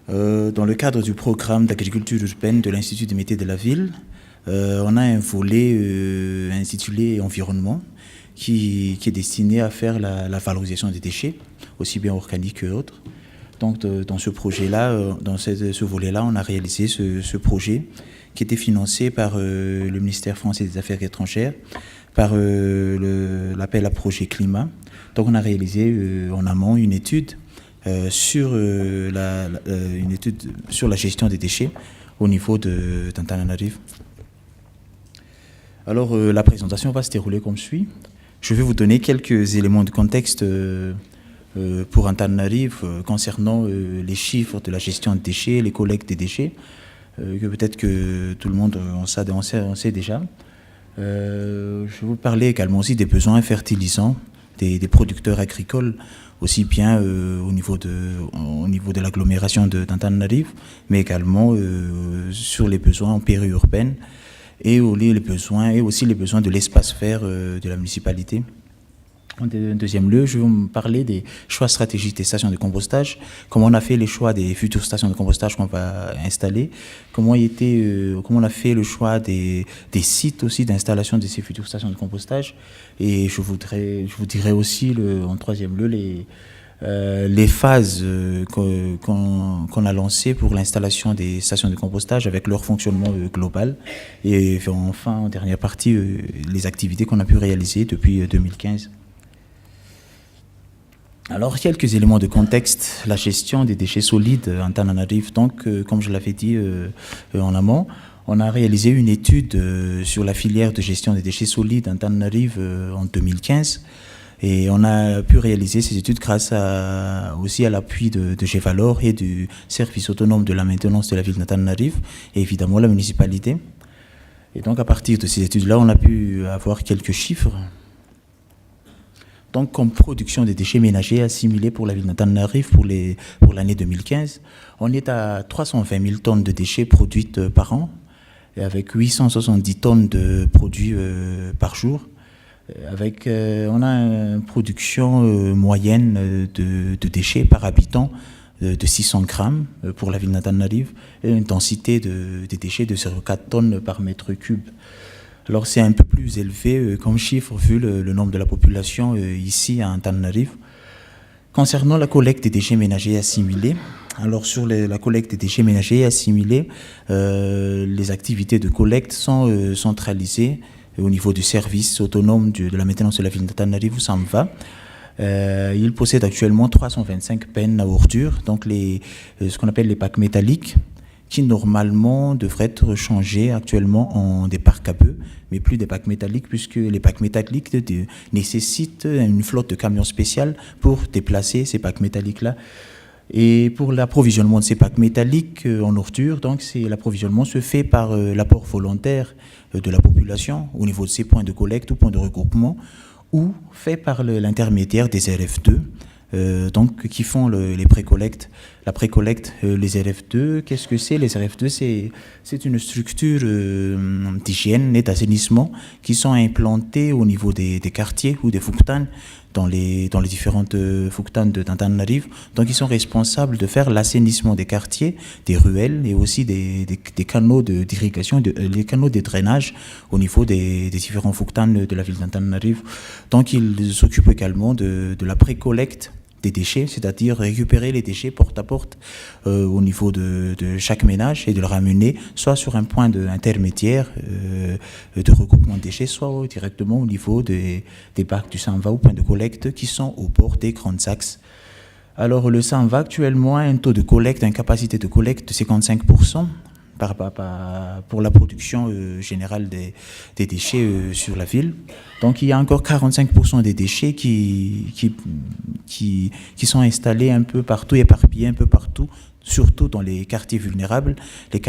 Dans le cadre du programme d'agriculture urbaine de l'Institut des métiers de la ville, on a un volet intitulé Environnement qui est destiné à faire la valorisation des déchets, aussi bien organiques que autres. Donc dans ce projet-là, dans ce volet-là, on a réalisé ce projet qui était financé par le ministère français des Affaires étrangères, par l'appel à projet climat. Donc on a réalisé en amont une étude sur la gestion des déchets au niveau d'Antananarivo. Alors la présentation va se dérouler comme suit. Je vais vous donner quelques éléments de contexte pour Antananarivo concernant les chiffres de la gestion des déchets, les collectes des déchets, que peut-être que tout le monde on sait déjà. Je vais vous parler également aussi des besoins fertilisants des producteurs agricoles, aussi bien au niveau de l'agglomération d'Antananarivo, mais également sur les besoins en périurbaine et aussi les besoins de l'espace vert de la municipalité. En deuxième lieu, je vais vous parler des choix stratégiques des stations de compostage, comment on a fait les choix des futures stations de compostage qu'on va installer, comment on a fait le choix des sites aussi d'installation de ces futures stations de compostage, et je vous dirai aussi en troisième lieu les phases qu'on a lancées pour l'installation des stations de compostage avec leur fonctionnement global, et enfin en dernière partie les activités qu'on a pu réaliser depuis 2015. Alors, quelques éléments de contexte. La gestion des déchets solides en Antananarivo. Donc, comme je l'avais dit en amont, on a réalisé une étude sur la filière de gestion des déchets solides en Antananarivo en 2015. Et on a pu réaliser ces études grâce aussi à l'appui de Gevalor et du service autonome de la maintenance de la ville d'Antananarivo, et évidemment la municipalité. Et donc, à partir de ces études-là, on a pu avoir quelques chiffres. Donc, comme production des déchets ménagers assimilés pour la ville d'Antananarivo pour l'année 2015, on est à 320 000 tonnes de déchets produites par an, et avec 870 tonnes de produits par jour. On a une production moyenne de déchets par habitant de 600 grammes pour la ville d'Antananarivo, et une densité des déchets de 0,4 tonnes par mètre cube. Alors c'est un peu plus élevé comme chiffre vu le nombre de la population ici à Antananarivo. Concernant la collecte des déchets ménagers assimilés, alors sur la collecte des déchets ménagers assimilés, les activités de collecte sont centralisées au niveau du service autonome de la maintenance de la ville d'Antananarivo, SAMVA. Il possède actuellement 325 pennes à ordures, donc ce qu'on appelle les packs métalliques, qui normalement devraient être changés actuellement en des parcs à bœufs, mais plus des packs métalliques, puisque les packs métalliques nécessitent une flotte de camions spéciaux pour déplacer ces packs métalliques-là. Et pour l'approvisionnement de ces packs métalliques en ordures, donc l'approvisionnement se fait par l'apport volontaire de la population au niveau de ces points de collecte ou points de regroupement, ou fait par l'intermédiaire des RF2, donc qui font les précollectes. La précollecte, les RF2, qu'est-ce que c'est? Les RF2, c'est une structure d'hygiène et d'assainissement qui sont implantées au niveau des quartiers ou des fuktan, dans les différentes fuktan d'Antananarivo. Donc ils sont responsables de faire l'assainissement des quartiers, des ruelles et aussi des canaux d'irrigation, les canaux de drainage au niveau des différents fuktan de la ville d'Antananarivo. Donc ils s'occupent également de la précollecte des déchets, c'est-à-dire récupérer les déchets porte à porte au niveau de chaque ménage et de le ramener soit sur un point intermédiaire de regroupement de déchets, soit directement au niveau des bacs du SAMVA ou points de collecte qui sont au bord des grands axes. Alors le SAMVA actuellement a un taux de collecte, une capacité de collecte de 55%. Pour la production générale des déchets sur la ville. Donc il y a encore 45% des déchets qui sont installés un peu partout, éparpillés un peu partout, surtout dans les quartiers vulnérables, qui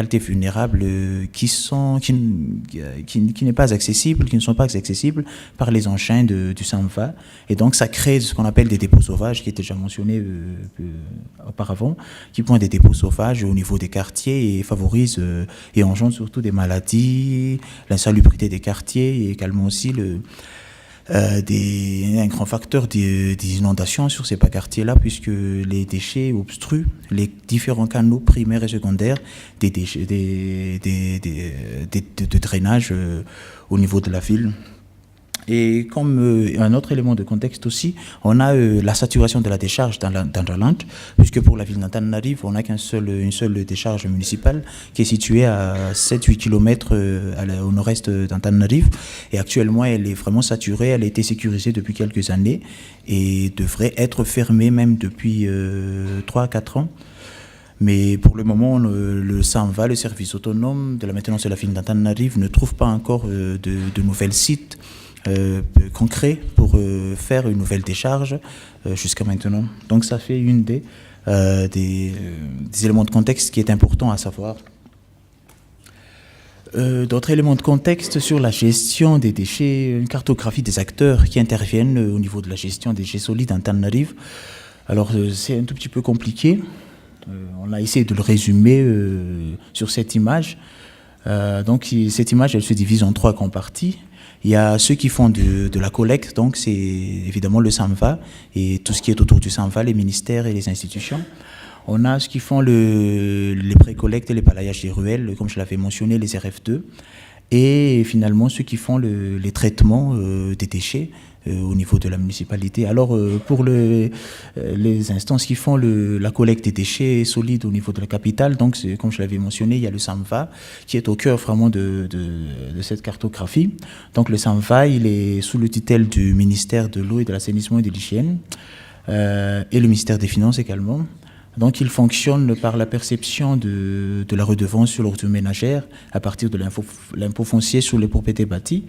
n'est pas accessibles, qui ne sont pas accessibles par les engins du SAMVA. Et donc ça crée ce qu'on appelle des dépôts sauvages, qui étaient déjà mentionnés auparavant, qui pointent des dépôts sauvages au niveau des quartiers et favorisent et engendrent surtout des maladies, l'insalubrité des quartiers et également aussi un grand facteur des inondations sur ces quartiers-là, puisque les déchets obstruent les différents canaux primaires et secondaires de drainage au niveau de la ville. Et comme un autre élément de contexte aussi, on a la saturation de la décharge d'Andraland, puisque pour la ville d'Antananarive, on n'a une seule décharge municipale qui est située à 7-8 km au nord-est d'Antananarive. Et actuellement, elle est vraiment saturée, elle a été sécurisée depuis quelques années et devrait être fermée même depuis 3 à 4 ans. Mais pour le moment, le SAMVA, le service autonome de la maintenance de la ville d'Antananarive, ne trouve pas encore de nouvelles sites concret pour faire une nouvelle décharge jusqu'à maintenant. Donc ça fait une des éléments de contexte qui est important à savoir. D'autres éléments de contexte sur la gestion des déchets, une cartographie des acteurs qui interviennent au niveau de la gestion des déchets solides en Antananarive. Alors c'est un tout petit peu compliqué. On a essayé de le résumer sur cette image. Donc cette image, elle se divise en 3 grandes parties. Il y a ceux qui font de la collecte, donc c'est évidemment le SAMVA et tout ce qui est autour du SAMVA, les ministères et les institutions. On a ceux qui font les pré-collectes et les balayages des ruelles, comme je l'avais mentionné, les RF2. Et finalement ceux qui font les traitements des déchets au niveau de la municipalité. Alors pour les instances qui font la collecte des déchets solides au niveau de la capitale, donc comme je l'avais mentionné, il y a le SAMVA qui est au cœur vraiment de cette cartographie. Donc le SAMVA, il est sous le tutelle du ministère de l'eau et de l'assainissement et de l'hygiène et le ministère des Finances également. Donc il fonctionne par la perception de la redevance sur l'ordure ménagère à partir de l'impôt foncier sur les propriétés bâties.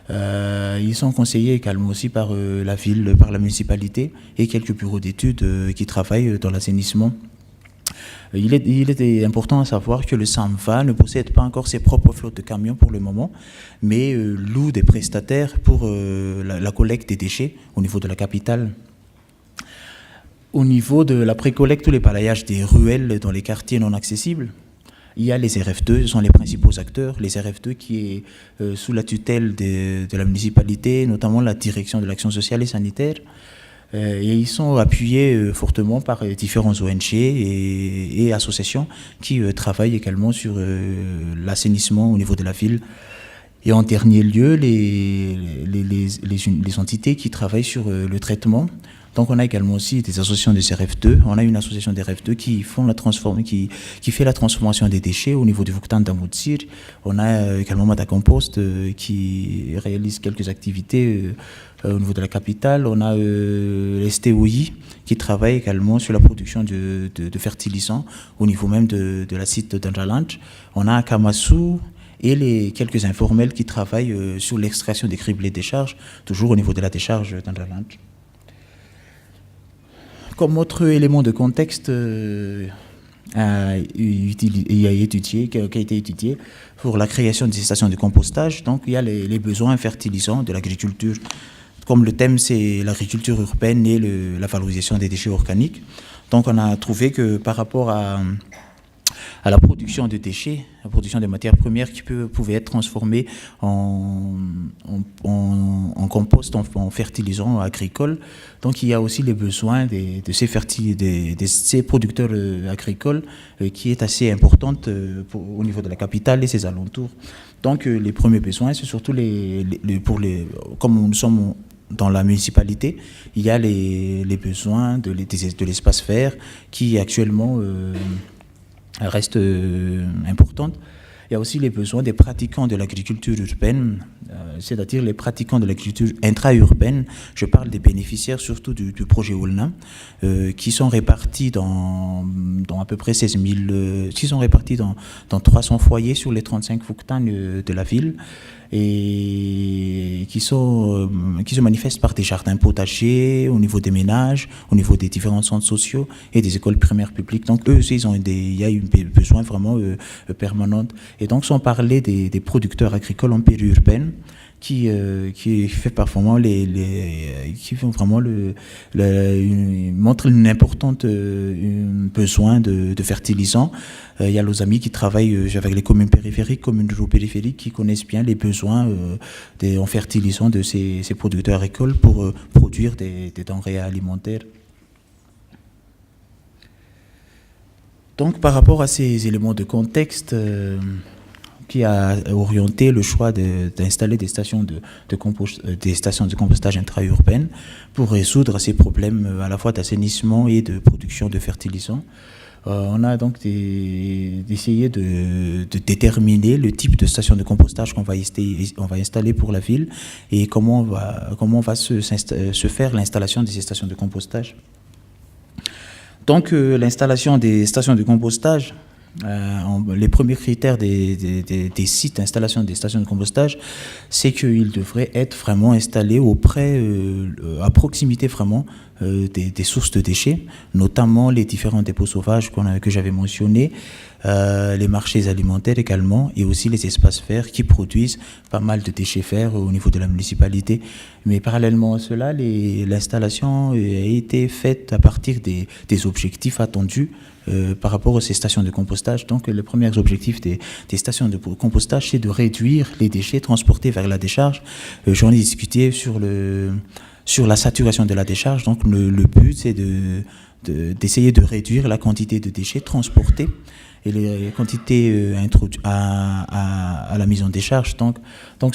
Ils sont conseillés également aussi par la ville, par la municipalité et quelques bureaux d'études qui travaillent dans l'assainissement. Il est important à savoir que le SAMVA ne possède pas encore ses propres flottes de camions pour le moment, mais loue des prestataires pour la collecte des déchets au niveau de la capitale. Au niveau de la précollecte ou les balayages des ruelles dans les quartiers non accessibles, il y a les RF2, ce sont les principaux acteurs. Les RF2 qui est sous la tutelle de la municipalité, notamment la direction de l'action sociale et sanitaire. Et ils sont appuyés fortement par différents ONG et associations qui travaillent également sur l'assainissement au niveau de la ville. Et en dernier lieu, les entités qui travaillent sur le traitement. Donc on a également aussi des associations de RF2. On a une association des RF2 qui fait la transformation des déchets au niveau du Vuktan d'Amoutsir. On a également Madacompost qui réalise quelques activités au niveau de la capitale. On a les STOI qui travaille également sur la production de fertilisants au niveau même de la site d'Andraland. On a Kamasu et les quelques informels qui travaillent sur l'extraction des criblés de décharges, toujours au niveau de la décharge d'Andraland. Comme autre élément de contexte qui a été étudié pour la création des stations de compostage, donc il y a les besoins fertilisants de l'agriculture. Comme le thème c'est l'agriculture urbaine et la valorisation des déchets organiques. Donc on a trouvé que par rapport à la production de déchets, la production de matières premières qui pouvaient être transformées en compost, en fertilisant agricole. Donc il y a aussi les besoins de ces producteurs agricoles qui est assez importante au niveau de la capitale et ses alentours. Donc les premiers besoins, c'est surtout comme nous sommes dans la municipalité, il y a les besoins de l'espace vert qui actuellement reste importante. Il y a aussi les besoins des pratiquants de l'agriculture urbaine, c'est-à-dire les pratiquants de l'agriculture intra-urbaine. Je parle des bénéficiaires surtout du projet Oulna, qui sont répartis dans à peu près 16 000, qui sont répartis dans 300 foyers sur les 35 Vuktan de la ville, et qui se manifestent par des jardins potagers au niveau des ménages, au niveau des différents centres sociaux et des écoles primaires publiques. Donc eux aussi, il y a eu besoin vraiment permanent. Et donc, sans parler des producteurs agricoles en périurbaine, qui fait parfois qui font vraiment montre une importante besoin de fertilisants. Il y a nos amis qui travaillent avec les communes périphériques, communes périphériques, qui connaissent bien les besoins en fertilisants de ces producteurs agricoles pour produire des denrées alimentaires. Donc, par rapport à ces éléments de contexte qui a orienté le choix d'installer des stations de compostage intra-urbaines pour résoudre ces problèmes à la fois d'assainissement et de production de fertilisants, on a donc d'essayer de déterminer le type de station de compostage qu'on va installer pour la ville et comment va se faire l'installation de ces stations de compostage. Donc, l'installation des stations de compostage, les premiers critères des sites d'installation des stations de compostage, c'est qu'ils devraient être vraiment installés à proximité vraiment des sources de déchets, notamment les différents dépôts sauvages que j'avais mentionnés, les marchés alimentaires également, et aussi les espaces verts qui produisent pas mal de déchets verts au niveau de la municipalité. Mais parallèlement à cela, l'installation a été faite à partir des objectifs attendus par rapport à ces stations de compostage. Donc, les premiers objectifs des stations de compostage, c'est de réduire les déchets transportés vers la décharge. J'en ai discuté sur la saturation de la décharge. Donc, le but, c'est d'essayer de réduire la quantité de déchets transportés et les quantités introduites à la mise en décharge. Donc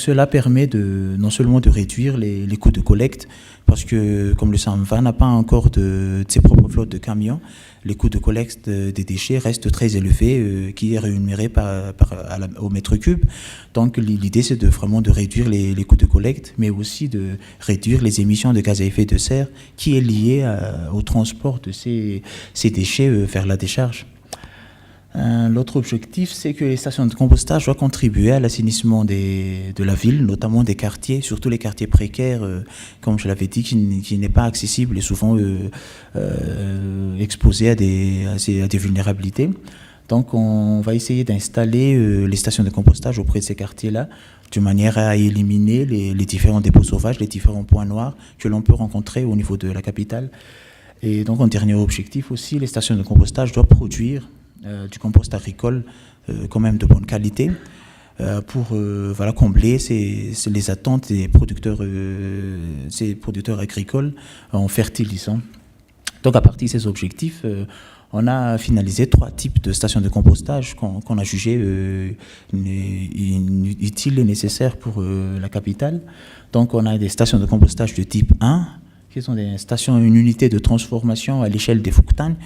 cela permet non seulement de réduire les coûts de collecte, parce que comme le SAMVA n'a pas encore de ses propres flottes de camions, les coûts de collecte des déchets restent très élevés, qui est rémunéré au mètre cube. Donc l'idée, c'est vraiment de réduire les coûts de collecte, mais aussi de réduire les émissions de gaz à effet de serre qui est lié au transport de ces déchets vers la décharge. L'autre objectif, c'est que les stations de compostage doivent contribuer à l'assainissement de la ville, notamment des quartiers, surtout les quartiers précaires, comme je l'avais dit, qui n'est pas accessible et souvent exposé à des vulnérabilités. Donc on va essayer d'installer les stations de compostage auprès de ces quartiers-là, de manière à éliminer les différents dépôts sauvages, les différents points noirs que l'on peut rencontrer au niveau de la capitale. Et donc en dernier objectif aussi, les stations de compostage doivent produire du compost agricole quand même de bonne qualité pour combler les attentes des producteurs agricoles en fertilisant. Donc à partir de ces objectifs, on a finalisé 3 types de stations de compostage qu'on a jugées utiles et nécessaires pour la capitale. Donc on a des stations de compostage de type 1, qui sont des stations, une unité de transformation à l'échelle des Fouctanes.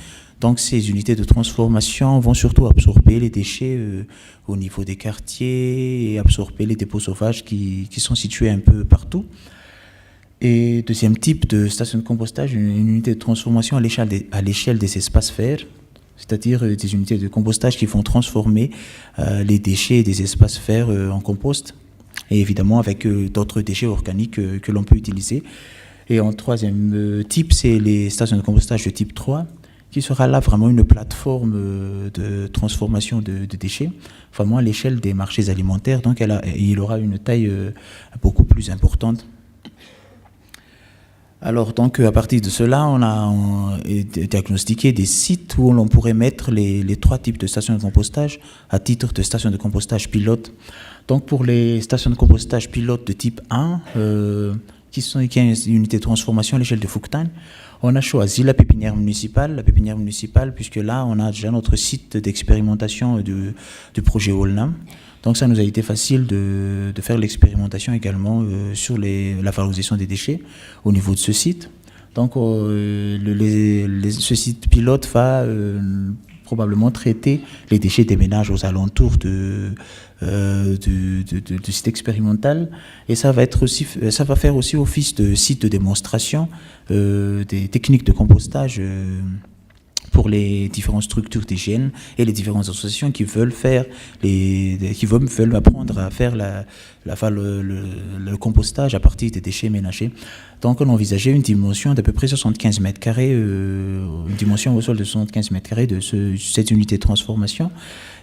Donc ces unités de transformation vont surtout absorber les déchets au niveau des quartiers et absorber les dépôts sauvages qui sont situés un peu partout. Et deuxième type de station de compostage, une unité de transformation à l'échelle des espaces verts, c'est-à-dire des unités de compostage qui vont transformer les déchets des espaces verts en compost, et évidemment avec d'autres déchets organiques que l'on peut utiliser. Et en troisième type, c'est les stations de compostage de type 3, qui sera là vraiment une plateforme de transformation de déchets, vraiment à l'échelle des marchés alimentaires. Donc il aura une taille beaucoup plus importante. Alors donc à partir de cela, on a diagnostiqué des sites où l'on pourrait mettre les 3 types de stations de compostage à titre de stations de compostage pilote. Donc pour les stations de compostage pilote de type 1, qui a une unité de transformation à l'échelle de Fouctanes, on a choisi la pépinière municipale, puisque là, on a déjà notre site d'expérimentation du projet Olnam. Donc, ça nous a été facile de faire l'expérimentation également sur la valorisation des déchets au niveau de ce site. Donc, ce site pilote va probablement traiter les déchets des ménages aux alentours du site expérimental, et ça va faire aussi office de site de démonstration des techniques de compostage pour les différentes structures d'hygiène et les différentes associations qui veulent apprendre à faire le compostage à partir des déchets ménagers. Donc on envisageait une dimension d'à peu près 75 mètres carrés, une dimension au sol de 75 mètres carrés de cette unité de transformation,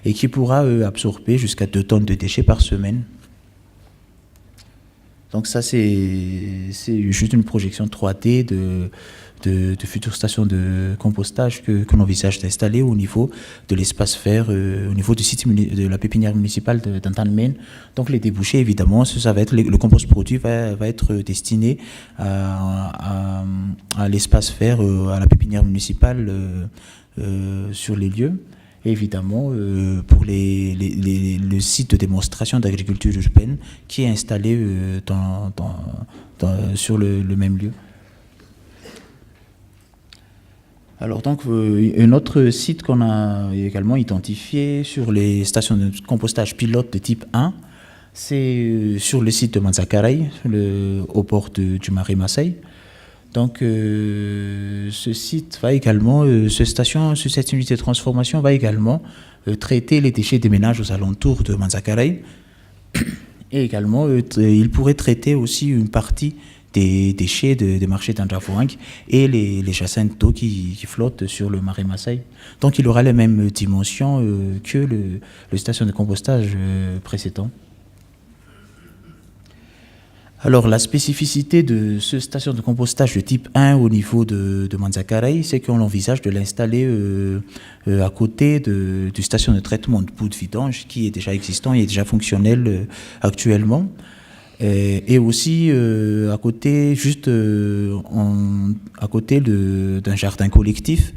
et qui pourra absorber jusqu'à 2 tonnes de déchets par semaine. Donc ça, c'est juste une projection 3D de futures stations de compostage que l'on envisage d'installer au niveau de l'espace vert, au niveau du site de la pépinière municipale d'Antanmen. Donc les débouchés, évidemment, ça va être le compost produit va être destiné à l'espace vert, à la pépinière municipale sur les lieux. Et évidemment, pour le site de démonstration d'agriculture urbaine qui est installé sur le même lieu. Alors donc, un autre site qu'on a également identifié sur les stations de compostage pilote de type 1, c'est sur le site de Manzakaray, au bord du marais Maasai. Donc, ce site va également, cette unité de transformation va également traiter les déchets des ménages aux alentours de Manzakaray. Et également, il pourrait traiter aussi une partie des déchets des marchés d'Andravoang et les jacinthes d'eau qui flottent sur le marais Maasai. Donc, il aura les mêmes dimensions que le station de compostage précédent. Alors, la spécificité de ce station de compostage de type 1 au niveau de Manzakaray, c'est qu'on envisage de l'installer à côté du station de traitement de boue de vidange qui est déjà existant et est déjà fonctionnel actuellement. Et aussi à côté, à côté d'un jardin collectif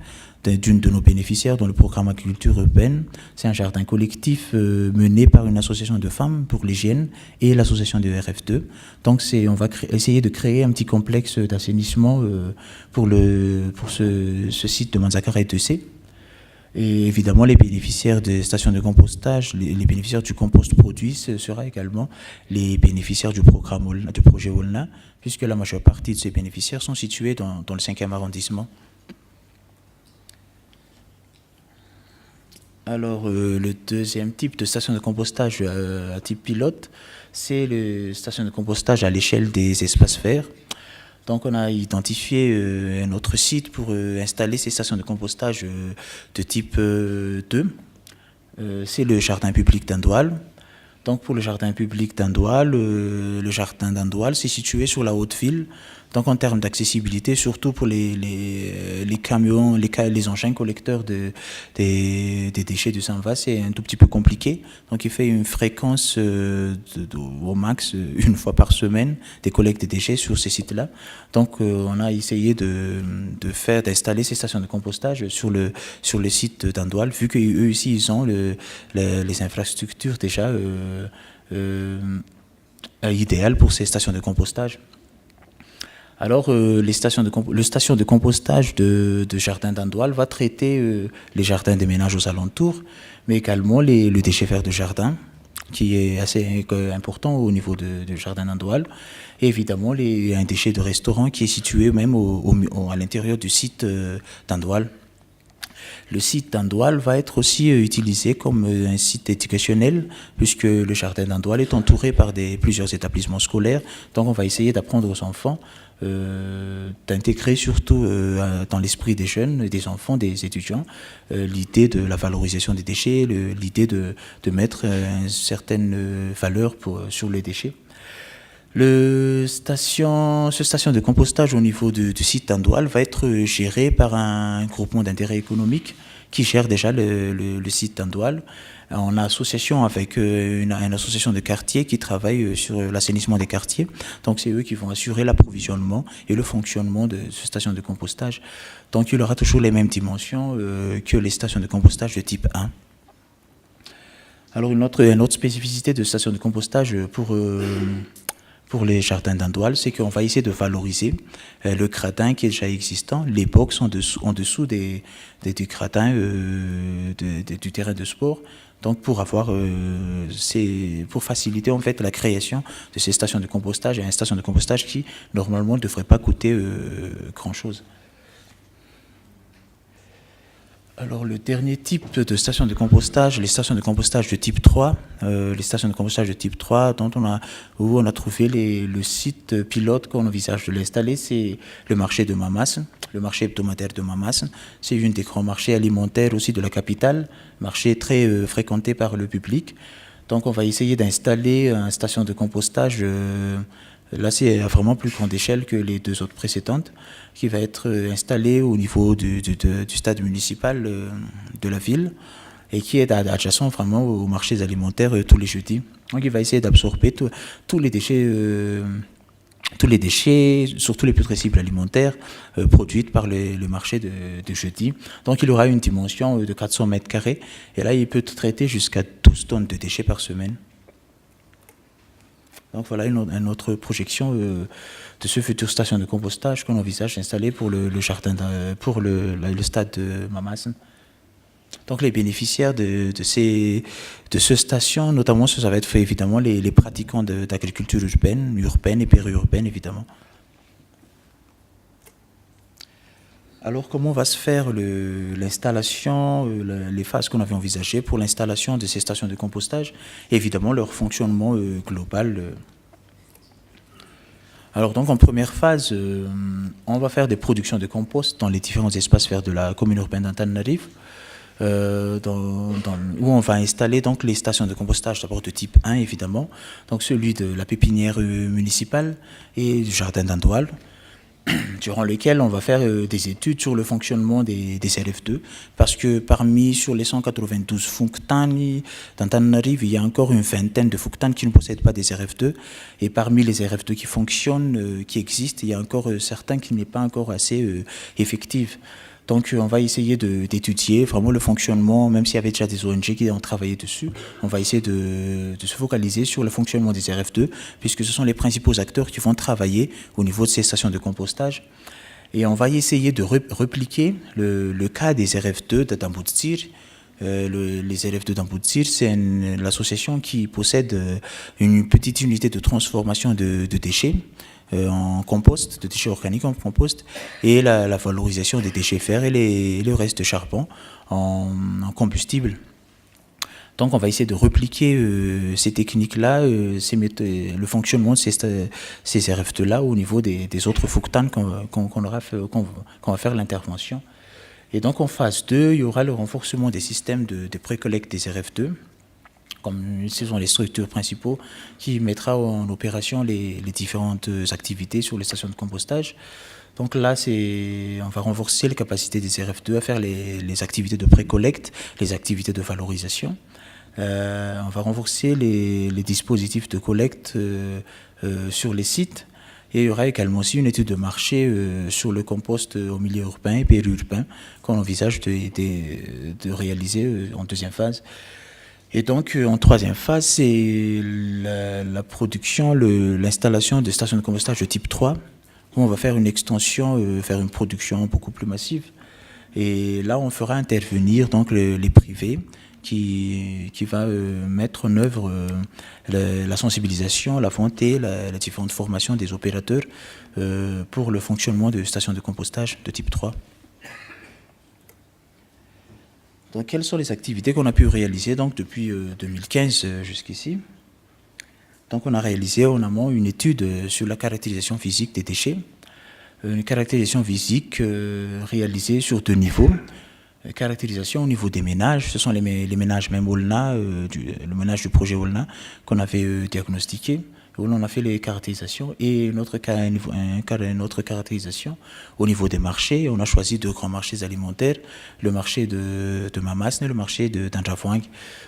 d'une de nos bénéficiaires dans le programme Agriculture urbaine. C'est un jardin collectif mené par une association de femmes pour l'hygiène et l'association de RF2. Donc on va essayer de créer un petit complexe d'assainissement pour ce site de Manzakaray 2C. Et évidemment, les bénéficiaires des stations de compostage, les bénéficiaires du compost produit, ce sera également les bénéficiaires du projet Olna, puisque la majeure partie de ces bénéficiaires sont situés dans le 5e arrondissement. Alors, le deuxième type de station de compostage à type pilote, c'est les stations de compostage à l'échelle des espaces verts. Donc, on a identifié un autre site pour installer ces stations de compostage de type 2. C'est le jardin public d'Andoual. Donc, pour le jardin public d'Andoual, le jardin d'Andoual, c'est situé sur la Haute-Ville. Donc, en termes d'accessibilité, surtout pour les camions, les engins collecteurs des déchets du Sanva, c'est un tout petit peu compliqué. Donc, il fait une fréquence au max une fois par semaine des collectes de déchets sur ces sites-là. Donc, on a essayé d'installer ces stations de compostage sur le site d'Andoual, vu qu'eux aussi, ils ont les infrastructures déjà idéales pour ces stations de compostage. Alors, le station de compostage de jardin d'Andoual va traiter les jardins des ménages aux alentours, mais également le déchet vert de jardin, qui est assez important au niveau du jardin d'Andoual, et évidemment un déchet de restaurant qui est situé même à l'intérieur du site d'Andoual. Le site d'Andoual va être aussi utilisé comme un site éducationnel, puisque le jardin d'Andoual est entouré par plusieurs établissements scolaires. Donc on va essayer d'apprendre aux enfants, d'intégrer surtout dans l'esprit des jeunes, des enfants, des étudiants, l'idée de la valorisation des déchets, l'idée de mettre une certaine valeur sur les déchets. Ce station de compostage au niveau du site d'Andoual va être géré par un groupement d'intérêt économique qui gère déjà le site d'Andoual en association avec une association de quartier qui travaille sur l'assainissement des quartiers. Donc c'est eux qui vont assurer l'approvisionnement et le fonctionnement de cette station de compostage. Donc il aura toujours les mêmes dimensions que les stations de compostage de type 1. Alors une autre spécificité de station de compostage pour les jardins d'Andoual, c'est qu'on va essayer de valoriser le gradin qui est déjà existant, les box en dessous du gradin du terrain de sport. Donc pour faciliter en fait la création de ces stations de compostage, et une station de compostage qui normalement ne devrait pas coûter grand-chose. Alors le dernier type de station de compostage, les stations de compostage de type 3, les stations de compostage de type 3 où on a trouvé le site pilote qu'on envisage de l'installer, c'est le marché de Mamas, le marché hebdomadaire de Mamas. C'est une des grands marchés alimentaires aussi de la capitale, marché très fréquenté par le public. Donc on va essayer d'installer une station de compostage. Là, c'est à vraiment plus grande échelle que les deux autres précédentes, qui va être installée au niveau du stade municipal de la ville et qui est adjacent vraiment aux marchés alimentaires tous les jeudis. Donc il va essayer d'absorber tous les déchets, surtout les putrescibles alimentaires, produits par le marché de jeudi. Donc il aura une dimension de 400 mètres carrés et là il peut traiter jusqu'à 12 tonnes de déchets par semaine. Donc voilà une autre projection de ce futur station de compostage qu'on envisage d'installer pour le jardin, pour le stade de Mamassen. Donc les bénéficiaires de ce station, notamment ça va être évidemment les pratiquants d'agriculture urbaine et périurbaine évidemment. Alors comment va se faire l'installation, les phases qu'on avait envisagées pour l'installation de ces stations de compostage, et évidemment leur fonctionnement global. Alors donc en première phase, on va faire des productions de compost dans les différents espaces verts de la commune urbaine d'Antananarivo, où on va installer donc les stations de compostage d'abord de type 1 évidemment, donc celui de la pépinière municipale et du jardin d'Andoal, durant lequel on va faire des études sur le fonctionnement des RF2, parce que sur les 192 Functani d'Antananarivo, il y a encore une vingtaine de Functani qui ne possèdent pas des RF2, et parmi les RF2 qui fonctionnent, qui existent, il y a encore certains qui n'est pas encore assez effectifs. Donc on va essayer d'étudier vraiment le fonctionnement, même s'il y avait déjà des ONG qui ont travaillé dessus, on va essayer de se focaliser sur le fonctionnement des RF2, puisque ce sont les principaux acteurs qui vont travailler au niveau de ces stations de compostage. Et on va essayer de répliquer le cas des RF2 d'Ambutsir. Les RF2 d'Ambutsir, c'est l'association qui possède une petite unité de transformation de déchets en compost, de déchets organiques en compost, et la valorisation des déchets verts et le reste de charbon en combustible. Donc on va essayer de répliquer ces techniques-là, le fonctionnement de ces RF2-là au niveau des autres Fuctan qu'on va faire l'intervention. Et donc en phase 2, il y aura le renforcement des systèmes de précollecte des RF2, comme ce sont les structures principaux qui mettra en opération les différentes activités sur les stations de compostage. Donc là, on va renforcer les capacités des RF2 à faire les activités de précollecte, les activités de valorisation. On va renforcer les dispositifs de collecte sur les sites. Et il y aura également aussi une étude de marché sur le compost au milieu urbain et périurbain qu'on envisage de réaliser en deuxième phase. Et donc, en troisième phase, c'est la production, l'installation de stations de compostage de type 3, où on va faire une extension, faire une production beaucoup plus massive. Et là, on fera intervenir donc les privés qui va mettre en œuvre la sensibilisation, la volonté, la différente formation des opérateurs pour le fonctionnement de stations de compostage de type 3. Donc, quelles sont les activités qu'on a pu réaliser donc, depuis 2015 jusqu'ici? Donc, on a réalisé en amont une étude sur la caractérisation physique des déchets, une caractérisation physique réalisée sur 2 niveaux. Caractérisation au niveau des ménages, ce sont les ménages même Olna, le ménage du projet Olna qu'on avait diagnostiqué, où l'on a fait les caractérisations, et une autre caractérisation au niveau des marchés. On a choisi 2 grands marchés alimentaires, le marché de Mamassen et le marché d'Andravoing.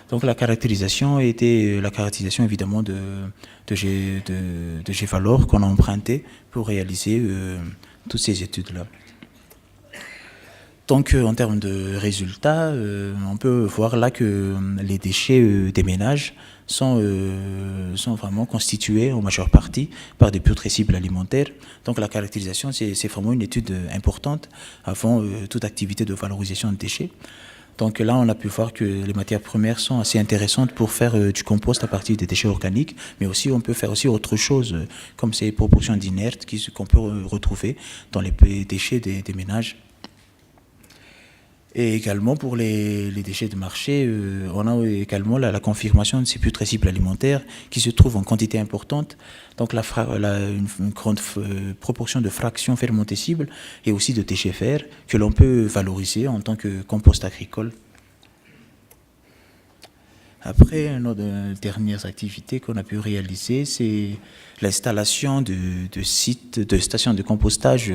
Donc la caractérisation était la caractérisation évidemment de G-Valor qu'on a emprunté pour réaliser toutes ces études-là. Donc, en termes de résultats, on peut voir là que les déchets des ménages sont vraiment constitués en majeure partie par des putrescibles alimentaires. Donc, la caractérisation, c'est vraiment une étude importante avant toute activité de valorisation de déchets. Donc là, on a pu voir que les matières premières sont assez intéressantes pour faire du compost à partir des déchets organiques, mais aussi on peut faire aussi autre chose, comme ces proportions d'inertes qu'on peut retrouver dans les déchets des ménages. Et également pour les déchets de marché, on a également la confirmation de ces putrescibles alimentaires qui se trouvent en quantité importante, donc une grande proportion de fractions fermentescibles et aussi de déchets verts que l'on peut valoriser en tant que compost agricole. Après, une autre dernière activité qu'on a pu réaliser, c'est l'installation de sites, de stations de compostage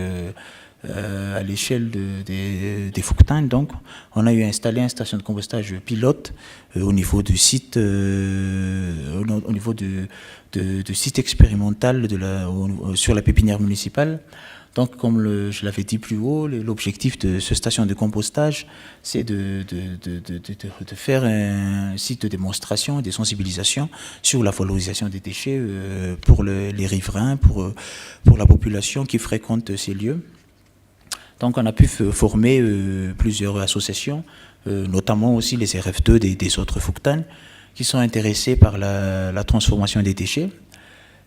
à l'échelle des Fouquetins. Donc, on a eu installé une station de compostage pilote au niveau du site, au niveau de site expérimental sur la pépinière municipale. Donc, comme je l'avais dit plus haut, l'objectif de cette station de compostage, c'est de faire un site de démonstration et de sensibilisation sur la valorisation des déchets pour les riverains, pour la population qui fréquente ces lieux. Donc, on a pu former plusieurs associations, notamment aussi les RF2 des autres Fouquetins, qui sont intéressés par la transformation des déchets.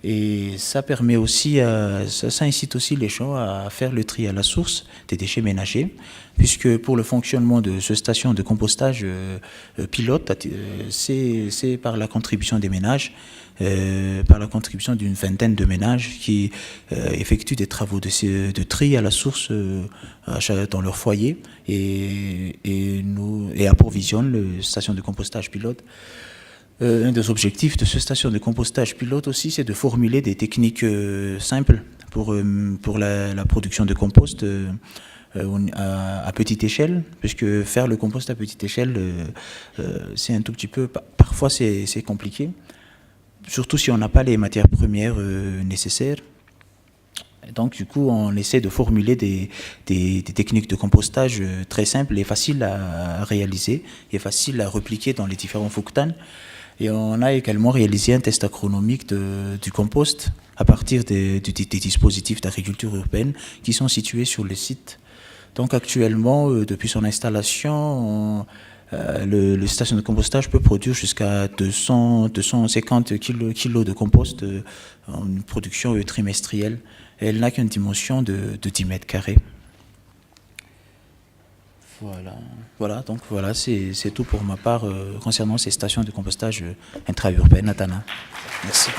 Et ça permet aussi, ça incite aussi les gens à faire le tri à la source des déchets ménagers, puisque pour le fonctionnement de cette station de compostage pilote, c'est par la contribution des ménages, par la contribution d'une vingtaine de ménages qui effectuent des travaux de tri à la source dans leur foyer et approvisionnent la station de compostage pilote. Un des objectifs de cette station de compostage pilote aussi, c'est de formuler des techniques simples pour la production de compost à petite échelle, puisque faire le compost à petite échelle, c'est un tout petit peu, parfois c'est compliqué, surtout si on n'a pas les matières premières nécessaires. Donc du coup, on essaie de formuler des techniques de compostage très simples et faciles à réaliser et faciles à repliquer dans les différents Fouquetins. Et on a également réalisé un test agronomique du compost à partir des dispositifs d'agriculture urbaine qui sont situés sur le site. Donc actuellement, depuis son installation, le station de compostage peut produire jusqu'à 250 kilos de compost en une production trimestrielle. Et elle n'a qu'une dimension de 10 mètres carrés. Donc voilà, c'est tout pour ma part concernant ces stations de compostage intra-urbaines à Tana. Merci.